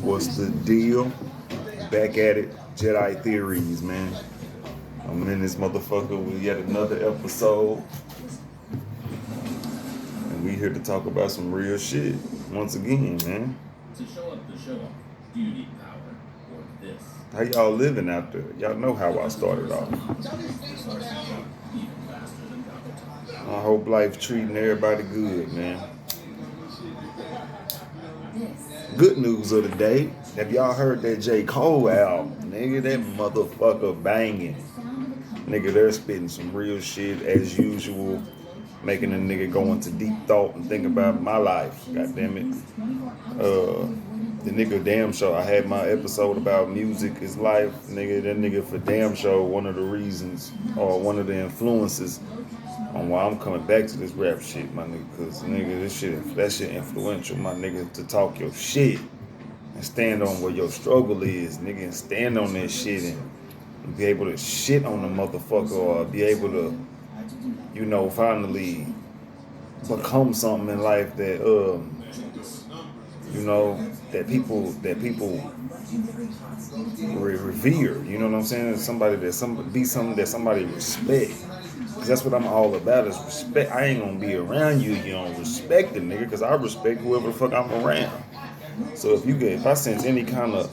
What's the deal? Back at it, Jedi theories, man. I'm in this motherfucker with yet another episode, and we here to talk about some real shit once again, man. To show up the show off, do you need power or this? How y'all living out there? Y'all know how I started off. Even faster than double. I hope life treating everybody good, man. Good news of the day. Have y'all heard that J. Cole album? Nigga, that motherfucker banging. Nigga, they're spitting some real shit as usual. Making a nigga go into deep thought and think about my life. God damn it. The nigga damn show. I had my episode about music is life. Nigga, that nigga for damn show, one of the reasons or one of the influences on why I'm coming back to this rap shit, my nigga. Cause nigga, that shit influential, my nigga, to talk your shit and stand on where your struggle is, nigga, and stand on that shit and be able to shit on the motherfucker or be able to, you know, finally become something in life that you know, that people revere. You know what I'm saying? Somebody that be something that somebody respect. Cause that's what I'm all about is respect. I ain't gonna be around you. You don't respect the nigga. Cause I respect whoever the fuck I'm around. So if I sense any kind of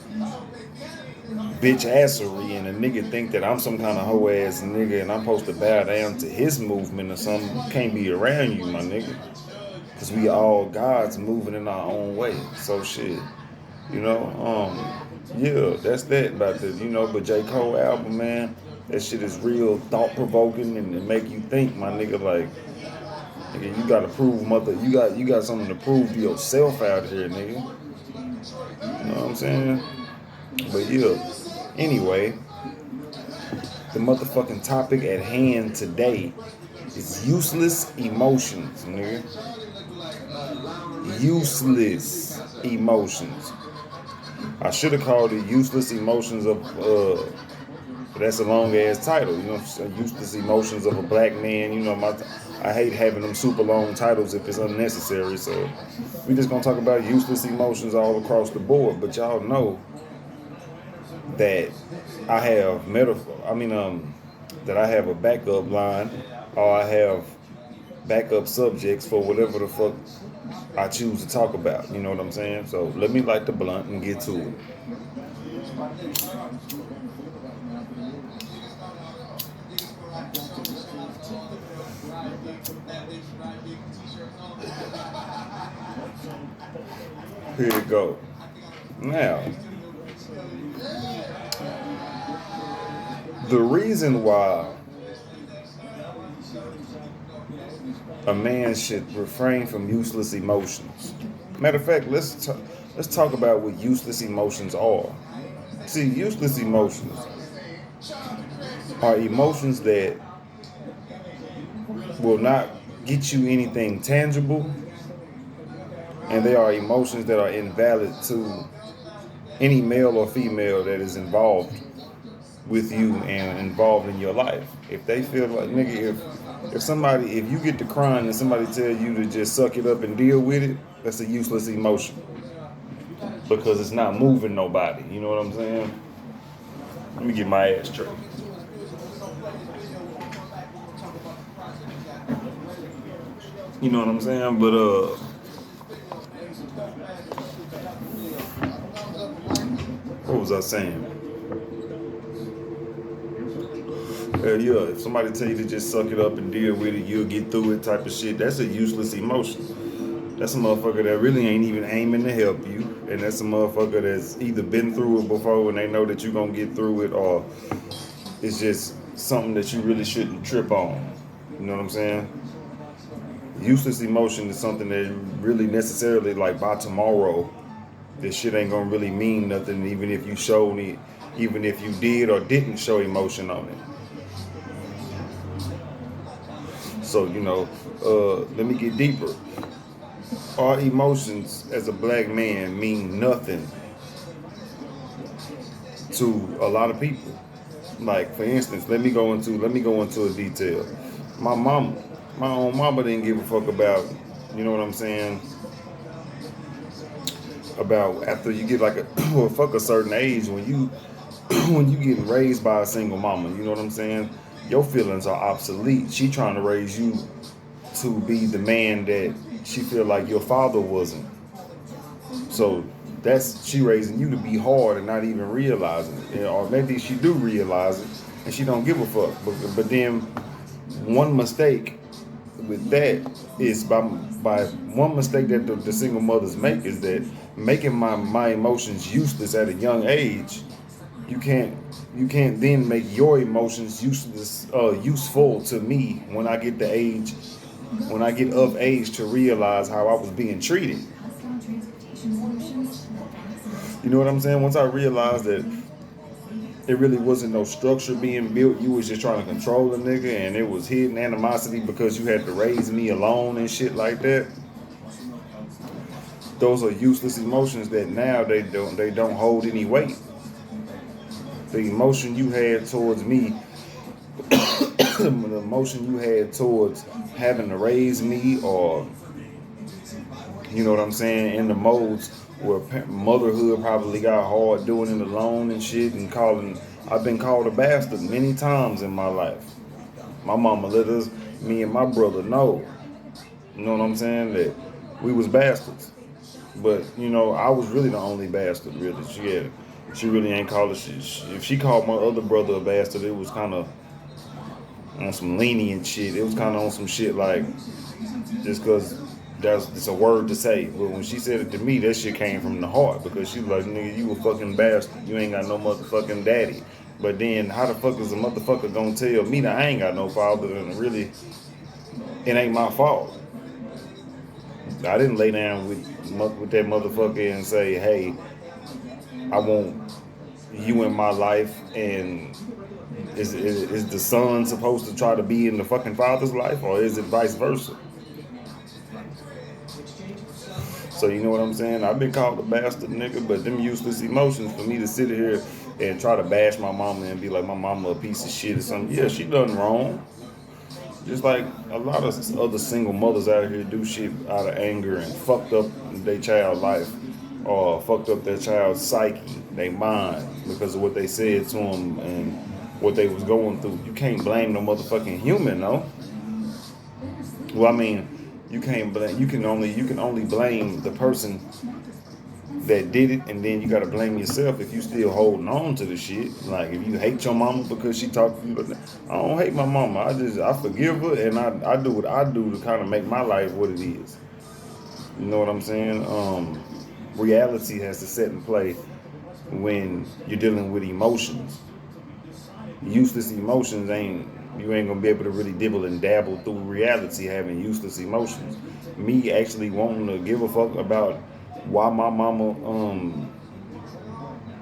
bitch assery and a nigga think that I'm some kind of hoe ass nigga and I'm supposed to bow down to his movement or something, can't be around you, my nigga. Cause we all gods moving in our own way. So shit, you know, yeah, that's that about the, you know, but J. Cole album, man, that shit is real thought provoking and it make you think, my nigga, like, nigga, you gotta prove you got something to prove to yourself out here, nigga. You know what I'm saying? But yeah, anyway, the motherfucking topic at hand today is useless emotions, nigga. Useless emotions. I should have called it useless emotions of but that's a long ass title, you know. Useless emotions of a black man. You know, I hate having them super long titles if it's unnecessary. So we just gonna talk about useless emotions all across the board. But y'all know that I have that I have a backup line, or I have backup subjects for whatever the fuck I choose to talk about. You know what I'm saying? So let me light the blunt and get to it. Here you go. Now, the reason why a man should refrain from useless emotions. Matter of fact, let's talk about what useless emotions are. See, useless emotions are emotions that will not get you anything tangible, and they are emotions that are invalid to any male or female that is involved with you and involved in your life. If they feel like, nigga, if you get to crying and somebody tell you to just suck it up and deal with it, that's a useless emotion because it's not moving nobody. You know what I'm saying? Let me get my ass straight. You know what I'm saying? But what was I saying? Yeah, if somebody tell you to just suck it up and deal with it, you'll get through it type of shit, that's a useless emotion. That's a motherfucker that really ain't even aiming to help you. And that's a motherfucker that's either been through it before and they know that you're going to get through it, or it's just something that you really shouldn't trip on. You know what I'm saying? Useless emotion is something that really necessarily, like, by tomorrow, this shit ain't going to really mean nothing, even if you did or didn't show emotion on it. So, you know, let me get deeper. Our emotions as a black man mean nothing to a lot of people. Like, for instance, let me go into a detail. My own mama didn't give a fuck about, you know what I'm saying, about after you get like a well, fuck a certain age when you when you getting raised by a single mama, you know what I'm saying? Your feelings are obsolete. She trying to raise you to be the man that she feel like your father wasn't. So that's she raising you to be hard and not even realizing it. Or maybe she do realize it and she don't give a fuck. But then one mistake with that is by one mistake that the single mothers make is that making my emotions useless at a young age. You can't you can't then make your emotions useless useful to me when I get of age to realize how I was being treated. You know what I'm saying? Once I realized that it really wasn't no structure being built, you was just trying to control a nigga, and it was hidden animosity because you had to raise me alone and shit like that. Those are useless emotions that now they don't hold any weight. The emotion you had towards me, the emotion you had towards having to raise me, or you know what I'm saying, in the modes where motherhood probably got hard doing it alone and shit, and calling. I've been called a bastard many times in my life. My mama let us, me and my brother, know. You know what I'm saying, that we was bastards. But you know, I was really the only bastard. Really, she really ain't called us. If she called my other brother a bastard, it was kind of on some lenient shit. It was kind of on some shit like just because that's it's a word to say. But when she said it to me, that shit came from the heart because she was like, nigga, you a fucking bastard. You ain't got no motherfucking daddy. But then how the fuck is a motherfucker gonna tell me that I ain't got no father and really it ain't my fault? I didn't lay down with that motherfucker and say, hey, I want you in my life, and is the son supposed to try to be in the fucking father's life, or is it vice versa? So you know what I'm saying? I've been called a bastard nigga, but them useless emotions for me to sit here and try to bash my mama and be like my mama a piece of shit or something. Yeah, she done wrong. Just like a lot of other single mothers out here do shit out of anger and fucked up their child life or fucked up their child's psyche, their mind, because of what they said to them and what they was going through. You can't blame no motherfucking human, no. Well, I mean, you can't blame. You can only blame the person that did it, and then you gotta blame yourself if you still holding on to the shit. Like if you hate your mama because she talked to you, but I don't hate my mama. I forgive her, and I do what I do to kind of make my life what it is. You know what I'm saying? Reality has to set in play when you're dealing with emotions. Useless emotions ain't you ain't gonna be able to really dibble and dabble through reality having useless emotions. Me actually wanting to give a fuck about why my mama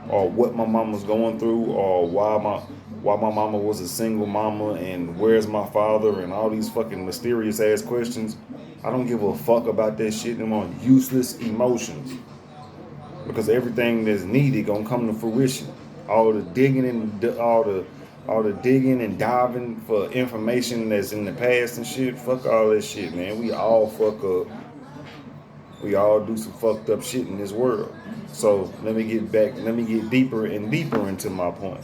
or what my mama's going through, or why my mama was a single mama and where's my father and all these fucking mysterious ass questions. I don't give a fuck about that shit. Them on useless emotions because everything that's needed gonna come to fruition. All the digging and all the digging and diving for information that's in the past and shit. Fuck all that shit, man. We all fuck up. We all do some fucked up shit in this world. So let me get back. Let me get deeper and deeper into my point.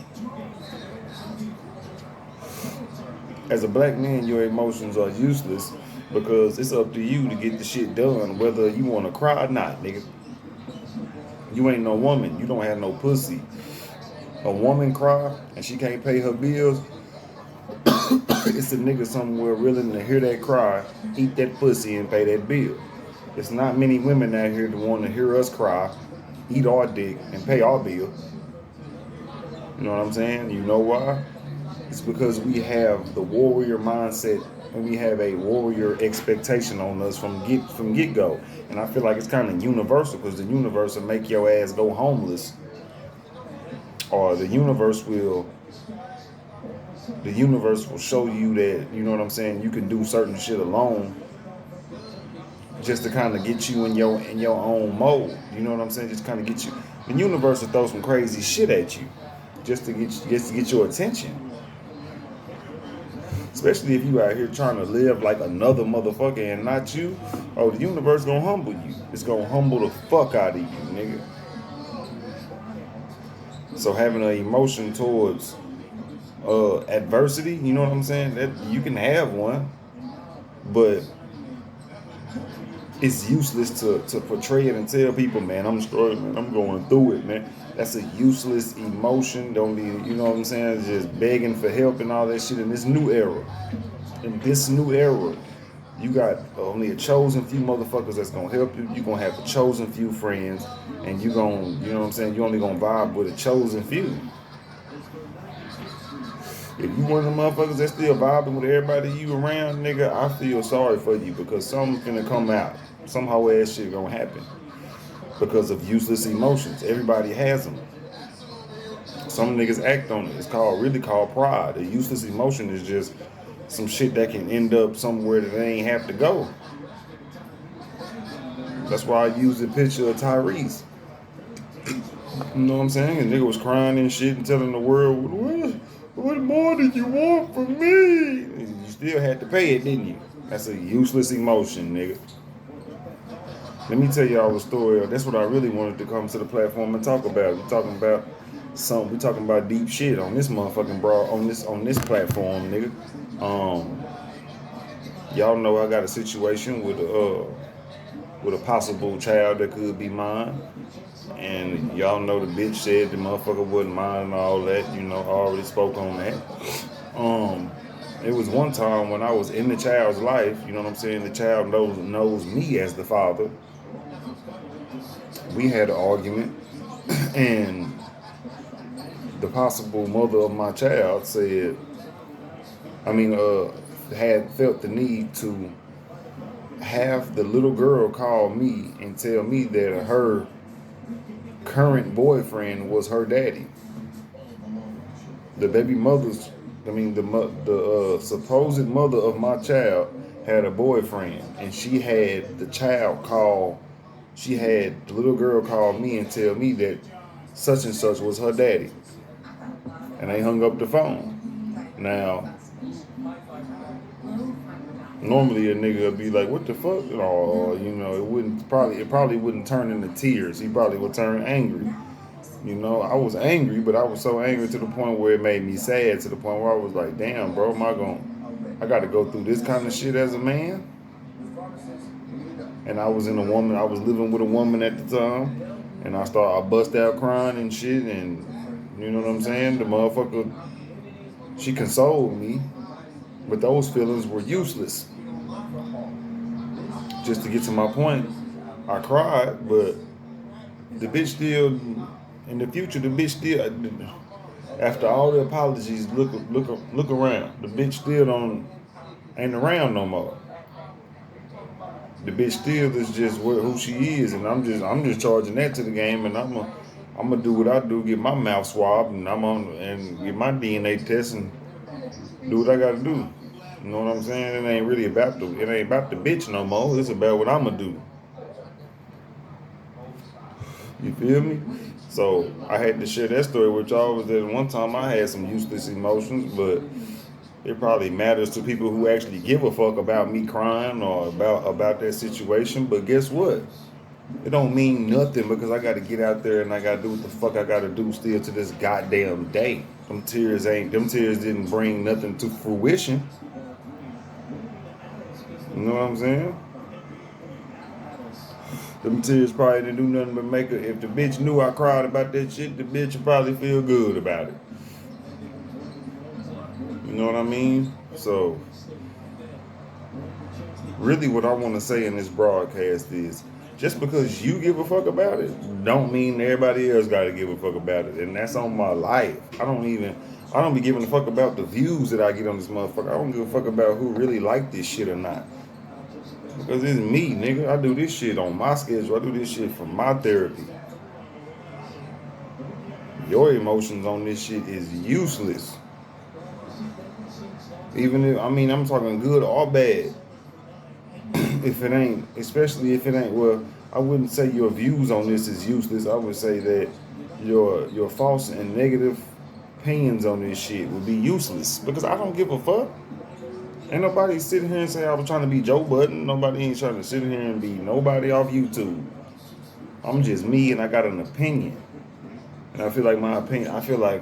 As a black man, your emotions are useless because it's up to you to get the shit done, whether you want to cry or not, nigga. You ain't no woman. You don't have no pussy. A woman cry and she can't pay her bills, it's a nigga somewhere willing to hear that cry, eat that pussy, and pay that bill. It's not many women out here that want to hear us cry, eat our dick, and pay our bill. You know what I'm saying? You know why? It's because we have the warrior mindset and we have a warrior expectation on us from get go. And I feel like it's kind of universal because the universe will make your ass go homeless, or the universe will show you that, you know what I'm saying, you can do certain shit alone just to kind of get you in your own mode. You know what I'm saying? Just kind of get you. The universe will throw some crazy shit at you just to get your attention. Especially if you out here trying to live like another motherfucker and not you. Oh, the universe gonna humble you. It's gonna humble the fuck out of you, nigga. So having an emotion towards adversity, you know what I'm saying? That you can have one, but it's useless to portray it and tell people, man, I'm struggling, man, I'm going through it, man. That's a useless emotion. Don't be, you know what I'm saying? It's just begging for help and all that shit in this new era. In this new era, you got only a chosen few motherfuckers that's gonna help you. You're gonna have a chosen few friends, and you gonna, you know what I'm saying? You only gonna vibe with a chosen few. If you one of the motherfuckers that's still vibing with everybody you around, nigga, I feel sorry for you because something's gonna come out. Somehow ass shit gonna happen because of useless emotions. Everybody has them. Some niggas act on it. It's really called pride. A useless emotion is just some shit that can end up somewhere that they ain't have to go. That's why I use the picture of Tyrese. You know what I'm saying? And nigga was crying and shit and telling the world, what more did you want from me? And you still had to pay it, didn't you? That's a useless emotion, nigga. Let me tell y'all a story. That's what I really wanted to come to the platform and talk about. We're talking about deep shit on this motherfucking on this platform, nigga. Y'all know I got a situation with a possible child that could be mine. And y'all know the bitch said the motherfucker wasn't mine and all that. You know, I already spoke on that. It was one time when I was in the child's life, you know what I'm saying? The child knows me as the father. We had an argument, and the possible mother of my child had felt the need to have the little girl call me and tell me that her current boyfriend was her daddy. The baby mother's, the supposed mother of my child had a boyfriend, and she had the little girl call me and tell me that such and such was her daddy. And they hung up the phone. Now, normally a nigga would be like, what the fuck? Or, you know, it probably wouldn't turn into tears. He probably would turn angry. You know, I was angry, but I was so angry to the point where it made me sad, to the point where I was like, damn, bro, I got to go through this kind of shit as a man? And I was living with a woman at the time, and I bust out crying and shit, and you know what I'm saying? The motherfucker, she consoled me, but those feelings were useless. Just to get to my point, I cried, but the bitch still, in the future, after all the apologies, look around. The bitch still ain't around no more. The bitch still is just who she is, and I'm just charging that to the game, and I'm gonna do what I do, get my mouth swabbed, and and get my DNA test and do what I gotta do. You know what I'm saying? It ain't about the bitch no more. It's about what I'm gonna do. You feel me? So I had to share that story with y'all. Was that one time I had some useless emotions, but it probably matters to people who actually give a fuck about me crying or about that situation. But guess what? It don't mean nothing because I got to get out there and I got to do what the fuck I got to do still to this goddamn day. Them tears didn't bring nothing to fruition. You know what I'm saying? Them tears probably didn't do nothing but make it. If the bitch knew I cried about that shit, the bitch would probably feel good about it. You know what I mean? So, really what I want to say in this broadcast is, just because you give a fuck about it, don't mean everybody else got to give a fuck about it. And that's on my life. I don't be giving a fuck about the views that I get on this motherfucker. I don't give a fuck about who really like this shit or not. Because it's me, nigga. I do this shit on my schedule. I do this shit for my therapy. Your emotions on this shit is useless. Even if, I'm talking good or bad. Especially if it ain't, well, I wouldn't say your views on this is useless. I would say that your false and negative opinions on this shit would be useless. Because I don't give a fuck. Ain't nobody sitting here and say I was trying to be Joe Budden. Nobody ain't trying to sit here and be nobody off YouTube. I'm just me, and I got an opinion. And I feel like my opinion. I feel like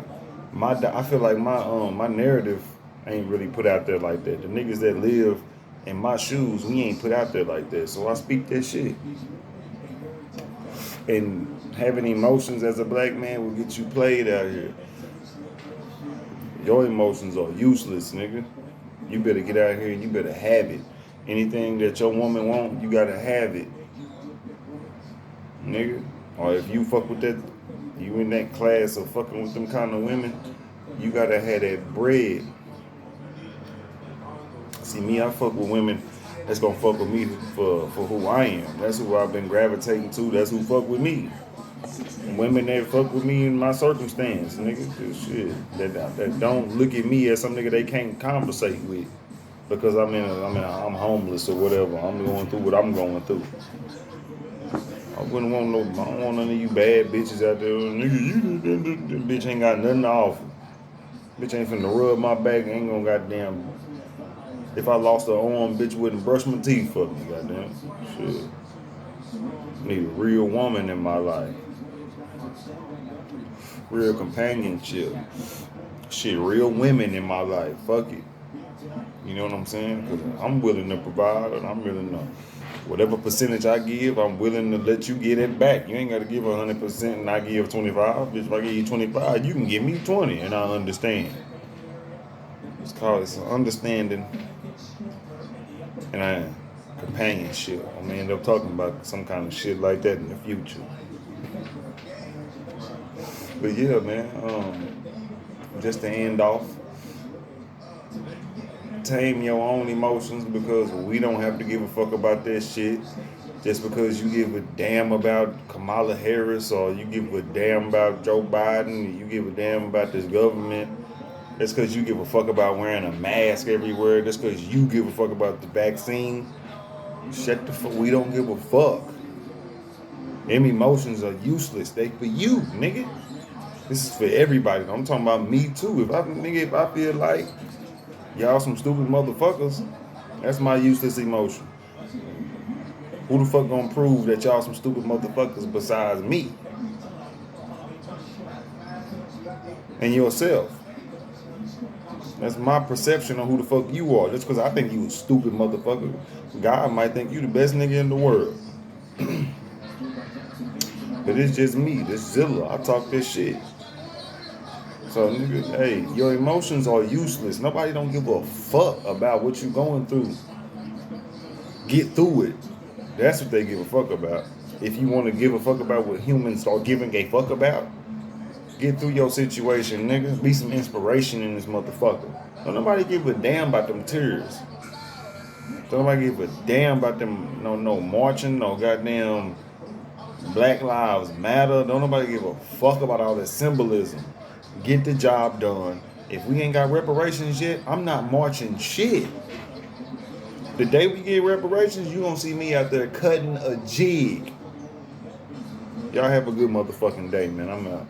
my narrative ain't really put out there like that. The niggas that live in my shoes, we ain't put out there like that. So I speak that shit. And having emotions as a black man will get you played out here. Your emotions are useless, nigga. You better get out here and you better have it. Anything that your woman want, you gotta have it, nigga. Or if you fuck with that, you in that class of fucking with them kind of women, you gotta have that bread. See me, I fuck with women that's gonna fuck with me for who I am. That's who I've been gravitating to. That's who fuck with me. Women that fuck with me in my circumstance, nigga. This shit. That don't look at me as some nigga they can't conversate with. Because I'm homeless or whatever. I'm going through what I'm going through. I don't want none of you bad bitches out there. Nigga, you bitch ain't got nothing to offer. Bitch ain't finna rub my back, ain't gonna goddamn. If I lost an arm, bitch wouldn't brush my teeth for me, goddamn. Shit. Need a real woman in my life. Real companionship. Shit, real women in my life. Fuck it. You know what I'm saying? Because I'm willing to provide, and I'm willing to, whatever percentage I give, I'm willing to let you get it back. You ain't got to give 100% and I give 25. Bitch, if I give you 25, you can give me 20, and I understand. It's an understanding and a companionship. I'm gonna end up talking about some kind of shit like that in the future. But yeah, man, just to end off, tame your own emotions, because we don't have to give a fuck about that shit. Just because you give a damn about Kamala Harris, or you give a damn about Joe Biden, you give a damn about this government, that's because you give a fuck about wearing a mask everywhere, that's because you give a fuck about the vaccine. Shut the fuck, we don't give a fuck. Them emotions are useless. They for you, nigga. This is for everybody. I'm talking about me too. If I feel like y'all some stupid motherfuckers, that's my useless emotion. Who the fuck gonna prove that y'all some stupid motherfuckers besides me? And yourself. That's my perception on who the fuck you are. Just because I think you a stupid motherfucker, God might think you the best nigga in the world. But it's just me, this Zilla. I talk this shit. So nigga, hey, your emotions are useless. Nobody don't give a fuck about what you going through. Get through it. That's what they give a fuck about. If you want to give a fuck about what humans are giving a fuck about, get through your situation, nigga. Be some inspiration in this motherfucker. Don't nobody give a damn about them tears. Don't nobody give a damn about them no marching, no goddamn Black Lives Matter. Don't nobody give a fuck about all that symbolism. Get the job done. If we ain't got reparations yet, I'm not marching shit. The day we get reparations, you gonna see me out there cutting a jig. Y'all have a good motherfucking day, man. I'm out.